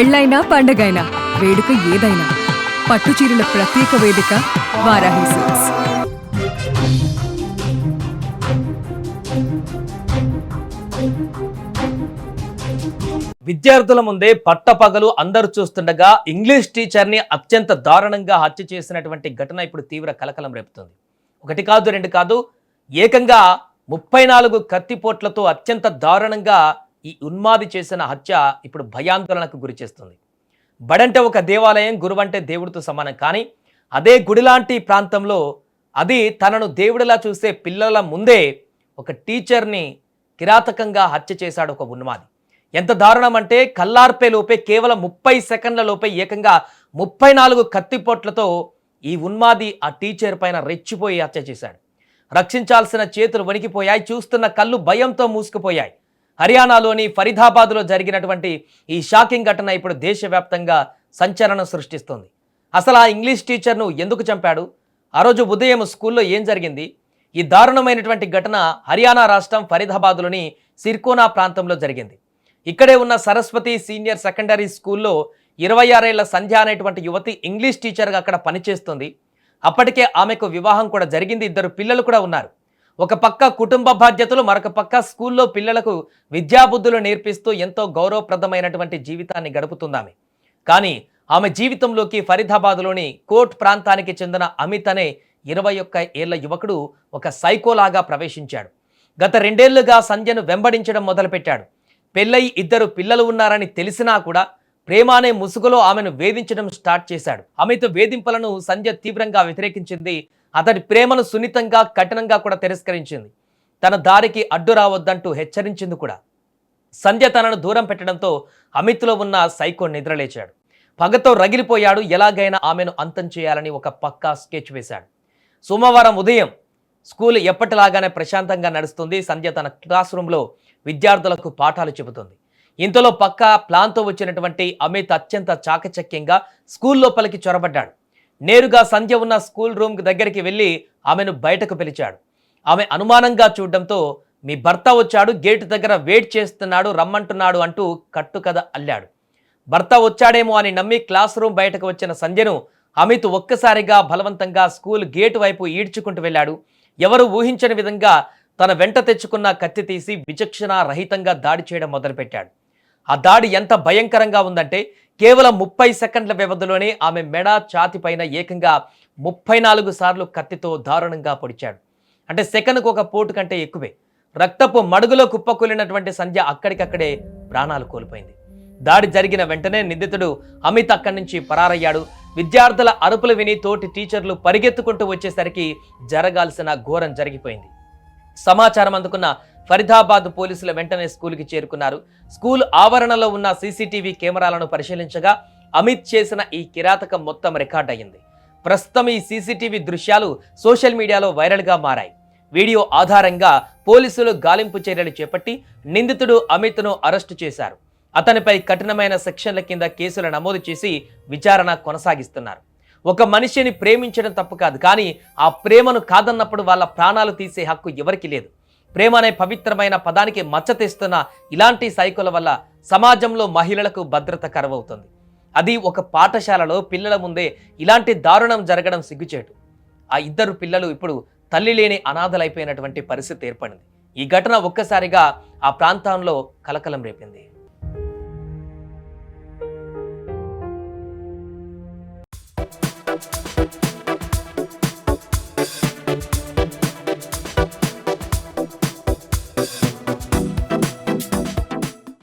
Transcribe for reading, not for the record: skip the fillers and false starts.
పెళ్ళైనా పండగైనా వేడుక ఏదైనా పట్టుచీరల ప్రత్యేక వేదిక వారాహి సిల్క్స్. విద్యార్థుల ముందే పట్టపగలు అందరూ చూస్తుండగా ఇంగ్లీష్ టీచర్ని అత్యంత దారుణంగా హత్య చేసినటువంటి ఘటన ఇప్పుడు తీవ్ర కలకలం రేపుతుంది. ఒకటి కాదు రెండు కాదు, ఏకంగా 34 కత్తిపోట్లతో అత్యంత దారుణంగా ఈ ఉన్మాది చేసిన హత్య ఇప్పుడు భయాందోళనకు గురి చేస్తుంది. బడంటే ఒక దేవాలయం, గురువంటే దేవుడితో సమానం. కానీ అదే గుడిలాంటి ప్రాంతంలో అది తనను దేవుడిలా చూసే పిల్లల ముందే ఒక టీచర్ని కిరాతకంగా హత్య చేశాడు ఒక ఉన్మాది. ఎంత దారుణం అంటే కల్లార్పే లోపే కేవలం 30 సెకండ్ల లోపే ఏకంగా 34 కత్తిపోట్లతో ఈ ఉన్మాది ఆ టీచర్ పైన రెచ్చిపోయి హత్య చేశాడు. రక్షించాల్సిన చేతులు వణికిపోయాయి, చూస్తున్న కళ్ళు భయంతో మూసుకుపోయాయి. హర్యానాలోని ఫరీదాబాద్లో జరిగినటువంటి ఈ షాకింగ్ ఘటన ఇప్పుడు దేశవ్యాప్తంగా సంచలనం సృష్టిస్తుంది. అసలు ఆ ఇంగ్లీష్ టీచర్ను ఎందుకు చంపాడు? ఆ రోజు ఉదయం స్కూల్లో ఏం జరిగింది? ఈ దారుణమైనటువంటి ఘటన హర్యానా రాష్ట్రం ఫరీదాబాద్లోని సిర్కోనా ప్రాంతంలో జరిగింది. ఇక్కడే ఉన్న సరస్వతి సీనియర్ సెకండరీ స్కూల్లో 26 ఏళ్ల సంధ్య అనేటువంటి యువతి ఇంగ్లీష్ టీచర్గా అక్కడ పనిచేస్తుంది. అప్పటికే ఆమెకు వివాహం కూడా జరిగింది, 2 పిల్లలు కూడా ఉన్నారు. ఒక పక్క కుటుంబ బాధ్యతలు, మరొక పక్క స్కూల్లో పిల్లలకు విద్యాబుద్ధులు నేర్పిస్తూ ఎంతో గౌరవప్రదమైనటువంటి జీవితాన్ని గడుపుతుందామె. కానీ ఆమె జీవితంలోకి ఫరీదాబాద్లోని కోట్ ప్రాంతానికి చెందిన అమిత్ అనే 21 ఏళ్ల యువకుడు ఒక సైకోలాగా ప్రవేశించాడు. గత 2 ఏళ్లుగా సంధ్యను వెంబడించడం మొదలుపెట్టాడు. పెళ్ళై 2 పిల్లలు ఉన్నారని తెలిసినా కూడా ప్రేమ అనే ముసుగులో ఆమెను వేధించడం స్టార్ట్ చేశాడు. అమిత్ వేధింపులను సంధ్య తీవ్రంగా వ్యతిరేకించింది. అతడి ప్రేమను సున్నితంగా, కఠినంగా కూడా తిరస్కరించింది. తన దారికి అడ్డు రావద్దంటూ హెచ్చరించింది కూడా. సంధ్య తనను దూరం పెట్టడంతో అమిత్లో ఉన్న సైకో నిద్రలేచాడు. పగతో రగిలిపోయాడు. ఎలాగైనా ఆమెను అంతం చేయాలని ఒక పక్కా స్కెచ్ వేశాడు. సోమవారం ఉదయం స్కూల్ ఎప్పటిలాగానే ప్రశాంతంగా నడుస్తుంది. సంధ్య తన క్లాస్ రూమ్లో విద్యార్థులకు పాఠాలు చెబుతుంది. ఇంతలో పక్కా ప్లాన్తో వచ్చినటువంటి అమిత్ అత్యంత చాకచక్యంగా స్కూల్ లోపలికి చొరబడ్డాడు. నేరుగా సంధ్య ఉన్న స్కూల్ రూమ్ దగ్గరికి వెళ్ళి ఆమెను బయటకు పిలిచాడు. ఆమె అనుమానంగా చూడడంతో మీ భర్త వచ్చాడు, గేటు దగ్గర వెయిట్ చేస్తున్నాడు, రమ్మంటున్నాడు అంటూ కట్టుకథ అల్లాడు. భర్త వచ్చాడేమో అని నమ్మి క్లాస్ రూమ్ బయటకు వచ్చిన సంధ్యను అమిత్ ఒక్కసారిగా బలవంతంగా స్కూల్ గేటు వైపు ఈడ్చుకుంటూ వెళ్ళాడు. ఎవరు ఊహించని విధంగా తన వెంట తెచ్చుకున్న కత్తి తీసి విచక్షణ రహితంగా దాడి చేయడం మొదలుపెట్టాడు. ఆ దాడి ఎంత భయంకరంగా ఉందంటే కేవలం 30 సెకండ్ల వ్యవధిలోనే ఆమె మెడ, ఛాతి పైన ఏకంగా 34 సార్లు కత్తితో దారుణంగా పొడిచాడు. అంటే సెకనుకు ఒక పోటు కంటే ఎక్కువే. రక్తపు మడుగులో కుప్పకూలినటువంటి సంధ్య అక్కడికక్కడే ప్రాణాలు కోల్పోయింది. దాడి జరిగిన వెంటనే నిందితుడు అమిత్ అక్కడి నుంచి పరారయ్యాడు. విద్యార్థుల అరుపులు విని తోటి టీచర్లు పరిగెత్తుకుంటూ వచ్చేసరికి జరగాల్సిన ఘోరం జరిగిపోయింది. సమాచారం అందుకున్న ఫరీదాబాద్ పోలీసులు వెంటనే స్కూల్కి చేరుకున్నారు. స్కూల్ ఆవరణలో ఉన్న సీసీటీవీ కెమెరాలను పరిశీలించగా అమిత్ చేసిన ఈ కిరాతకం మొత్తం రికార్డ్ అయ్యింది. ప్రస్తుతం ఈ సీసీటీవీ దృశ్యాలు సోషల్ మీడియాలో వైరల్గా మారాయి. వీడియో ఆధారంగా పోలీసులు గాలింపు చర్యలు చేపట్టి నిందితుడు అమిత్ను అరెస్టు చేశారు. అతనిపై కఠినమైన సెక్షన్ల కింద కేసులు నమోదు చేసి విచారణ కొనసాగిస్తున్నారు. ఒక మనిషిని ప్రేమించడం తప్పు కాదు, కానీ ఆ ప్రేమను కాదన్నప్పుడు వాళ్ళ ప్రాణాలు తీసే హక్కు ఎవరికి లేదు. ప్రేమ అనే పవిత్రమైన పదానికి మచ్చ తెస్తున్న ఇలాంటి సైకోల వల్ల సమాజంలో మహిళలకు భద్రత కరువవుతుంది. అది ఒక పాఠశాలలో పిల్లల ముందే ఇలాంటి దారుణం జరగడం సిగ్గుచేటు. ఆ 2 పిల్లలు ఇప్పుడు తల్లి లేని అనాథలైపోయినటువంటి పరిస్థితి ఏర్పడింది. ఈ ఘటన ఒక్కసారిగా ఆ ప్రాంతంలో కలకలం రేపింది.